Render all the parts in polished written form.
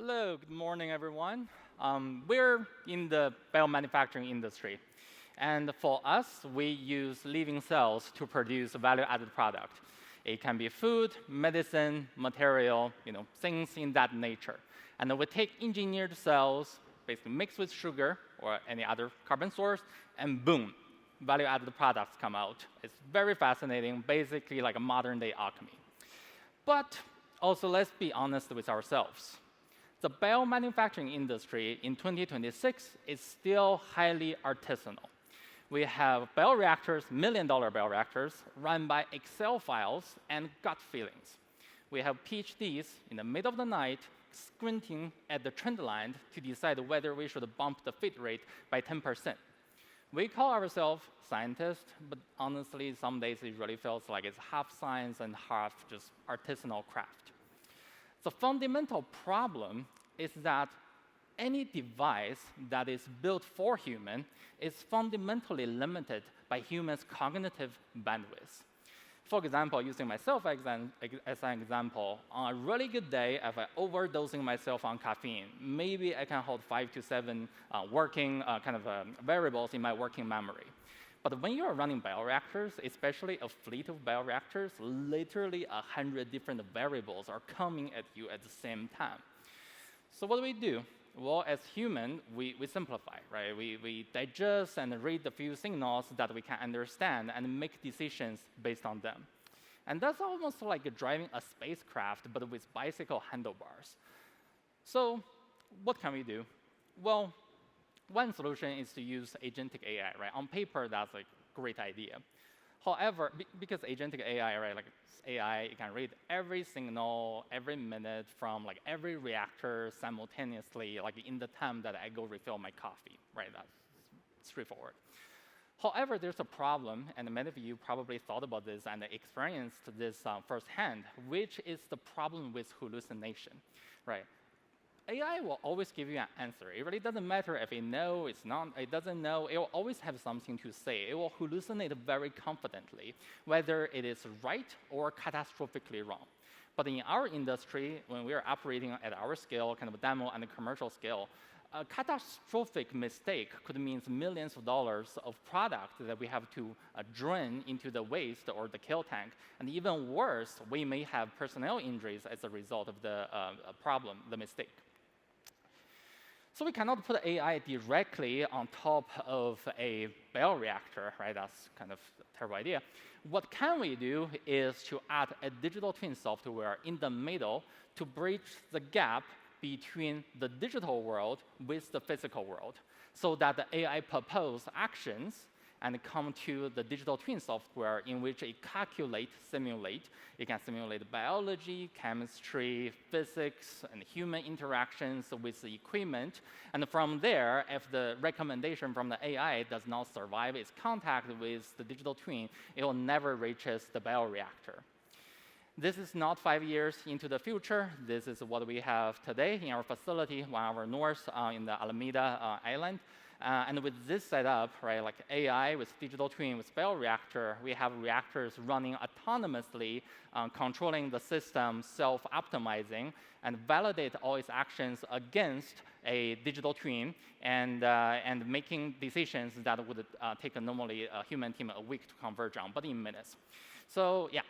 Hello, good morning, everyone. We're in the biomanufacturing industry. And for us, we use living cells to produce a value-added product. It can be food, medicine, material, things in that nature. And then we take engineered cells, basically mixed with sugar or any other carbon source, and boom, value-added products come out. It's very fascinating, basically like a modern-day alchemy. But also, let's be honest with ourselves. The biomanufacturing industry in 2026 is still highly artisanal. We have bioreactors, million-dollar bioreactors, run by Excel files and gut feelings. We have PhDs in the middle of the night squinting at the trend line to decide whether we should bump the feed rate by 10%. We call ourselves scientists, but honestly, some days it really feels like it's half science and half just artisanal craft. The fundamental problem is that any device that is built for human is fundamentally limited by humans' cognitive bandwidth. For example, using myself as an example, on a really good day, if I'm overdosing myself on caffeine, maybe I can hold 5 to 7 working variables in my working memory. But when you're running bioreactors, especially a fleet of bioreactors, literally 100 different variables are coming at you at the same time. So what do we do? Well, as humans, we simplify, right? We digest and read the few signals that we can understand and make decisions based on them. And that's almost like driving a spacecraft, but with bicycle handlebars. So what can we do? Well, one solution is to use agentic AI, right? On paper, that's a great idea. However, because agentic AI, right, like AI, it can read every signal, every minute from like every reactor simultaneously, like in the time that I go refill my coffee, right? That's straightforward. However, there's a problem, and many of you probably thought about this and experienced this firsthand, which is the problem with hallucination, right? AI will always give you an answer. It really doesn't matter if it knows, it doesn't know. It will always have something to say. It will hallucinate very confidently, whether it is right or catastrophically wrong. But in our industry, when we are operating at our scale, kind of a demo and a commercial scale, a catastrophic mistake could mean millions of dollars of product that we have to drain into the waste or the kill tank. And even worse, we may have personnel injuries as a result of the problem, the mistake. So we cannot put AI directly on top of a bioreactor, right? That's kind of a terrible idea. What can we do is to add a digital twin software in the middle to bridge the gap between the digital world with the physical world, so that the AI propose actions and come to the digital twin software in which it simulate. It can simulate biology, chemistry, physics, and human interactions with the equipment. And from there, if the recommendation from the AI does not survive its contact with the digital twin, it will never reach the bioreactor. This is not 5 years into the future. This is what we have today in our facility, 1 hour north in the Alameda Island. And with this setup, right, like AI with digital twin, with bioreactor, we have reactors running autonomously, controlling the system, self-optimizing, and validate all its actions against a digital twin, and making decisions that would take normally a human team a week to converge on, but in minutes. So yeah,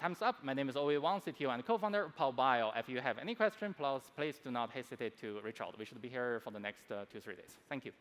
time's up. My name is Ouwei Wang, CTO and co-founder of Pow.Bio. If you have any questions, please do not hesitate to reach out. We should be here for the next 2-3 days. Thank you.